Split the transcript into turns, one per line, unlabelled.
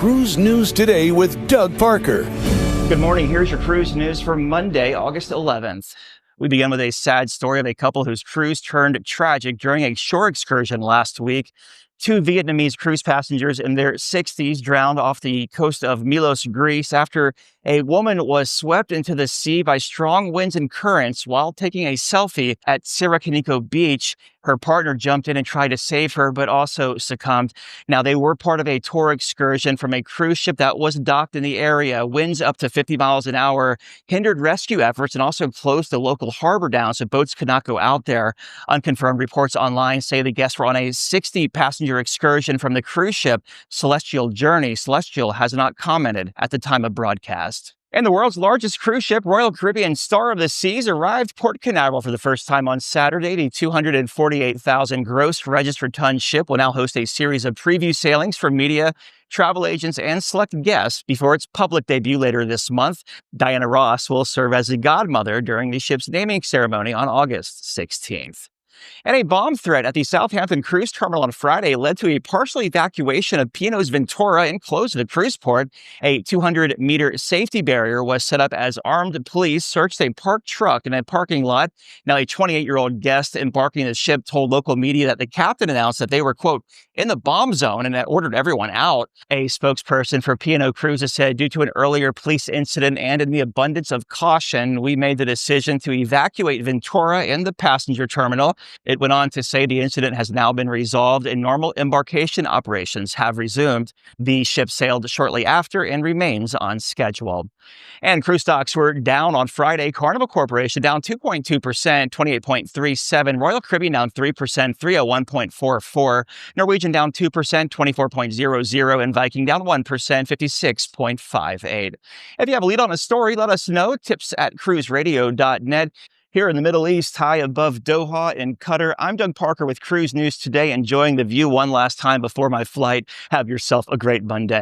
Cruise News Today with Doug Parker.
Good morning. Here's your cruise news for Monday, August 11th. We begin with a sad story of a couple whose cruise turned tragic during a shore excursion last week. Two Vietnamese cruise passengers in their 60s drowned off the coast of Milos, Greece, after a woman was swept into the sea by strong winds and currents while taking a selfie at Sarakaniko Beach. Her partner jumped in and tried to save her, but also succumbed. Now, they were part of a tour excursion from a cruise ship that was docked in the area. Winds up to 50 miles an hour hindered rescue efforts and also closed the local harbor down so boats could not go out there. Unconfirmed reports online say the guests were on a 60-passenger excursion from the cruise ship Celestial Journey. Celestial has not commented at the time of broadcast. And the world's largest cruise ship, Royal Caribbean Star of the Seas, arrived Port Canaveral for the first time on Saturday. The 248,000 gross registered ton ship will now host a series of preview sailings for media, travel agents, and select guests before its public debut later this month. Diana Ross will serve as the godmother during the ship's naming ceremony on August 16th. And a bomb threat at the Southampton cruise terminal on Friday led to a partial evacuation of P&O's Ventura and closed the cruise port. A 200-meter safety barrier was set up as armed police searched a parked truck in a parking lot. Now, a 28-year-old guest embarking the ship told local media that the captain announced that they were, quote, in the bomb zone and that ordered everyone out. A spokesperson for P&O Cruises said, due to an earlier police incident and in the abundance of caution, we made the decision to evacuate Ventura in the passenger terminal. It went on to say the incident has now been resolved and normal embarkation operations have resumed. The ship sailed shortly after and remains on schedule. And cruise stocks were down on Friday. Carnival Corporation down 2.2%, 28.37. Royal Caribbean down 3%, 301.44. Norwegian down 2%, 24.00. And Viking down 1%, 56.58. If you have a lead on a story, let us know. Tips at cruiseradio.net. Here in the Middle East, high above Doha in Qatar, I'm Doug Parker with Cruise News Today, enjoying the view one last time before my flight. Have yourself a great Monday.